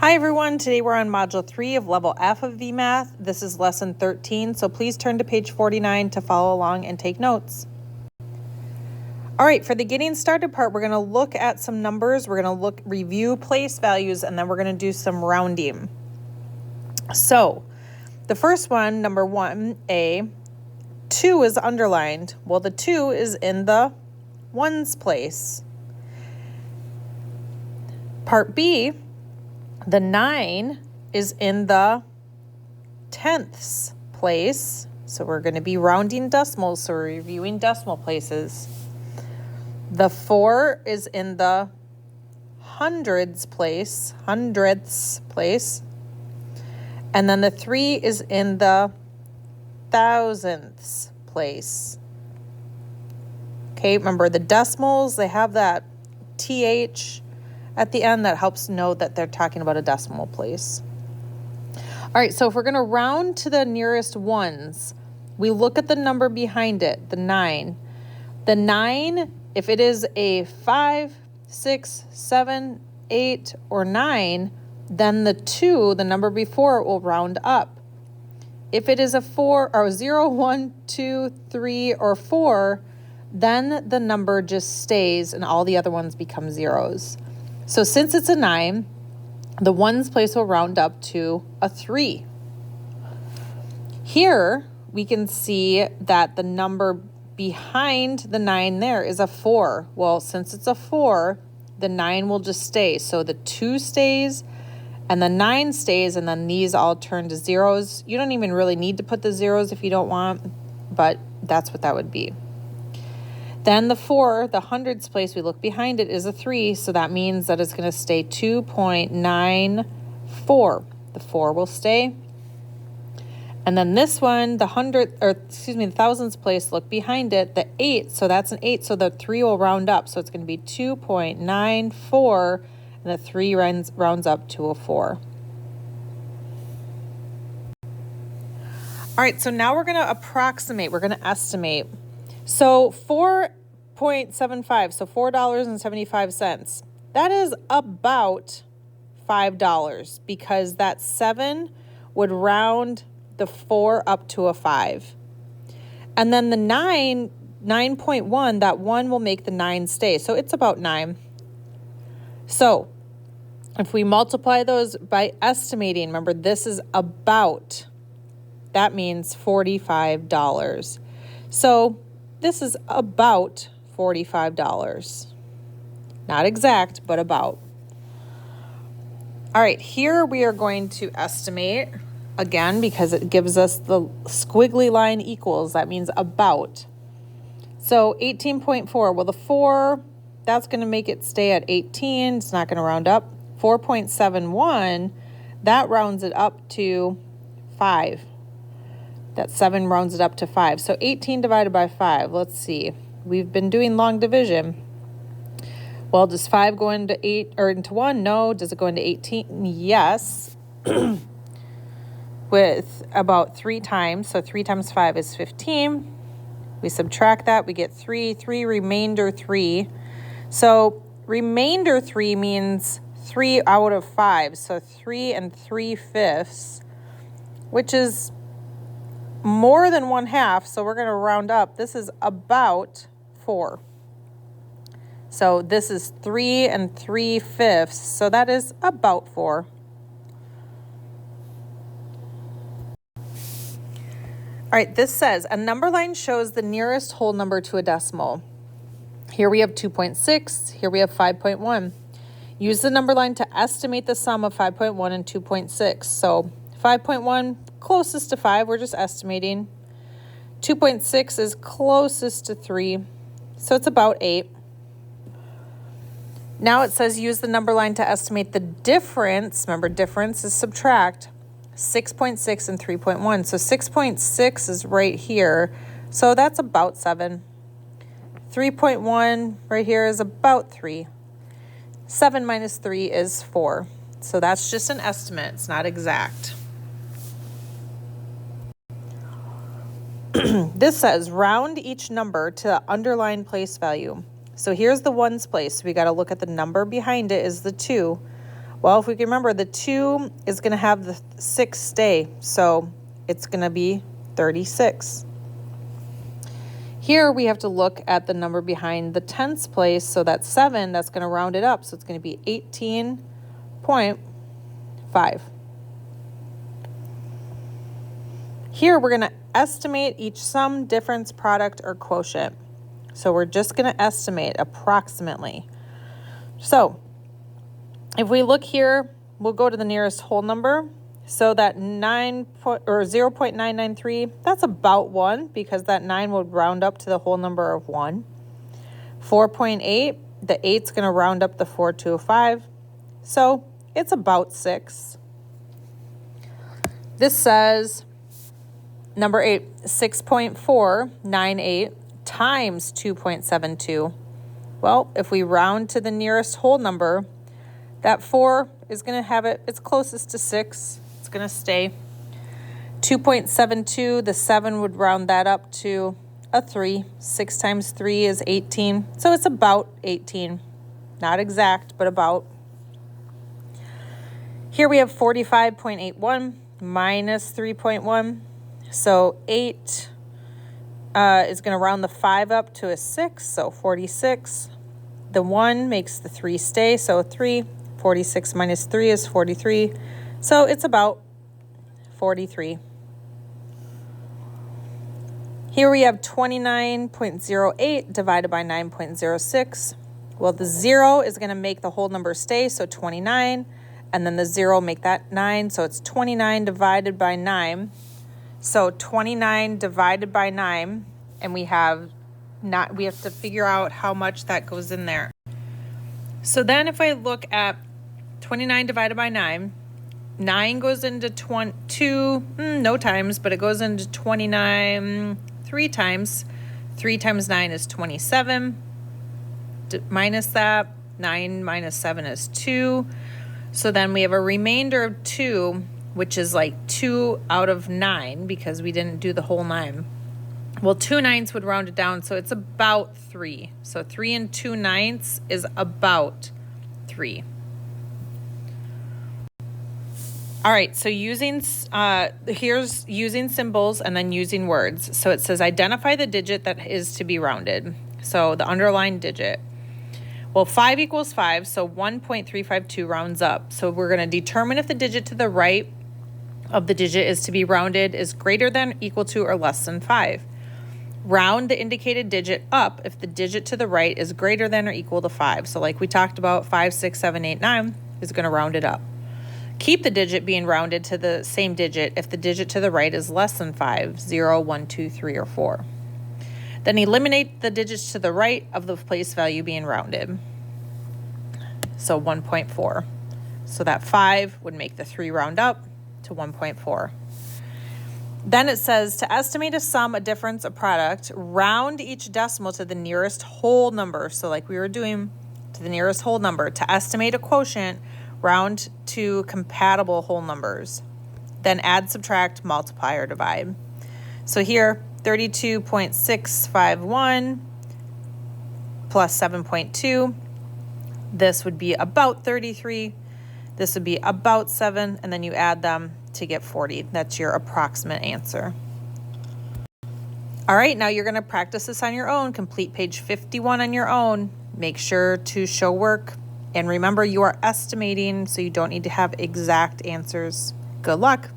Hi everyone, today we're on Module 3 of Level F of VMath. This is Lesson 13, so please turn to page 49 to follow along and take notes. All right, for the getting started part, we're going to look at some numbers. We're going to review place values, and then we're going to do some rounding. So, the first one, number 1A, 2 is underlined. Well, the 2 is in the ones place. Part B, the 9 is in the tenths place. So we're going to be rounding decimals, so we're reviewing decimal places. The 4 is in the hundredths place. And then the 3 is in the thousandths place. Okay, remember the decimals, they have that TH at the end that helps know that they're talking about a decimal place. All right, so if we're going to round to the nearest ones, we look at the number behind it, the 9. The 9, if it is a 5, 6, 7, 8, or 9, then the 2, the number before it, will round up. If it is a 4 or 0, 1, 2, 3, or 4, then the number just stays and all the other ones become zeros. So since it's a 9, the ones place will round up to a 3. Here we can see that the number behind the 9 there is a 4. Well, since it's a 4, the 9 will just stay. So the 2 stays and the 9 stays, and then these all turn to zeros. You don't even really need to put the zeros if you don't want, but that's what that would be. Then the 4, the hundredths place, we look behind it, is a 3, so that means that it's going to stay 2.94. The 4 will stay. And then this one, the thousandths place, look behind it, the 8, so that's an 8, so the 3 will round up, so it's going to be 2.94, and the 3 rounds up to a 4. All right, so now we're going to approximate, we're going to estimate. So 4.75, so $4.75, that is about $5 because that 7 would round the 4 up to a 5. And then the 9.1, that 1 will make the 9 stay. So it's about 9. So if we multiply those by estimating, remember this is about, that means $45. So this is about $45. Not exact, but about. All right, here we are going to estimate, again, because it gives us the squiggly line equals. That means about. So 18.4, well, the 4, that's going to make it stay at 18. It's not going to round up. 4.71, that rounds it up to 5. That 7 rounds it up to 5. So 18 divided by 5. Let's see. We've been doing long division. Well, does 5 go into 8 or into 1? No. Does it go into 18? Yes. With about 3 times. So 3 times 5 is 15. We subtract that. We get 3. 3 remainder 3. So remainder 3 means 3 out of 5. So 3 3/5, which is more than 1/2, so we're going to round up. This is about 4. So this is 3 3/5, so that is about 4. All right, this says a number line shows the nearest whole number to a decimal. Here we have 2.6, here we have 5.1. Use the number line to estimate the sum of 5.1 and 2.6. So 5.1, closest to 5, we're just estimating. 2.6 is closest to 3, so it's about 8. Now it says use the number line to estimate the difference. Remember, difference is subtract. 6.6 and 3.1. So 6.6 is right here, so that's about 7. 3.1 right here is about 3. 7 minus 3 is 4. So that's just an estimate, it's not exact. This says round each number to the underlined place value. So here's the ones place. We got to look at the number behind it is the 2. Well, if we can remember, the 2 is going to have the 6 stay, so it's going to be 36. Here we have to look at the number behind the tens place, so that's 7, that's going to round it up, so it's going to be 18.5. Here we're going to estimate each sum, difference, product, or quotient. So we're just going to estimate approximately. So if we look here, we'll go to the nearest whole number. So that 0.993, that's about 1 because that 9 would round up to the whole number of 1. 4.8, the 8's going to round up the 4 to a 5. So it's about 6. This says number 8, 6.498 times 2.72. Well, if we round to the nearest whole number, that 4 is going to have it's closest to 6. It's going to stay. 2.72, the 7 would round that up to a 3. 6 times 3 is 18. So it's about 18. Not exact, but about. Here we have 45.81 minus 3.1. So 8 is going to round the 5 up to a 6, so 46. The 1 makes the 3 stay, so 3. 46 minus 3 is 43. So it's about 43. Here we have 29.08 divided by 9.06. Well, the 0 is going to make the whole number stay, so 29. And then the 0 make that 9, so it's 29 divided by 9. So 29 divided by 9, and we have to figure out how much that goes in there. So then if I look at 29 divided by 9, 9 goes into 2, no times, but it goes into 29 3 times. 3 times 9 is 27. Minus that, 9 minus 7 is 2. So then we have a remainder of 2, which is like 2 out of 9 because we didn't do the whole 9. Well, 2 9ths would round it down, so it's about 3. So 3 and 2 9ths is about 3. All right, so here's using symbols and then using words. So it says identify the digit that is to be rounded. So the underlined digit. Well, 5 equals 5, so 1.352 rounds up. So we're going to determine if the digit to the right of the digit is to be rounded is greater than, equal to, or less than 5. Round the indicated digit up if the digit to the right is greater than or equal to 5. So like we talked about, 5, 6, 7, 8, 9 is going to round it up. Keep the digit being rounded to the same digit if the digit to the right is less than 5, 0, 1, 2, 3, or 4. Then eliminate the digits to the right of the place value being rounded. So 1.4. So that 5 would make the 3 round up to 1.4. Then it says to estimate a sum, a difference, a product, round each decimal to the nearest whole number. So like we were doing, to the nearest whole number. To estimate a quotient, round to compatible whole numbers. Then add, subtract, multiply, or divide. So here, 32.651 plus 7.2. This would be about 33. This would be about 7, and then you add them to get 40. That's your approximate answer. All right, now you're going to practice this on your own. Complete page 51 on your own. Make sure to show work. And remember, you are estimating, so you don't need to have exact answers. Good luck.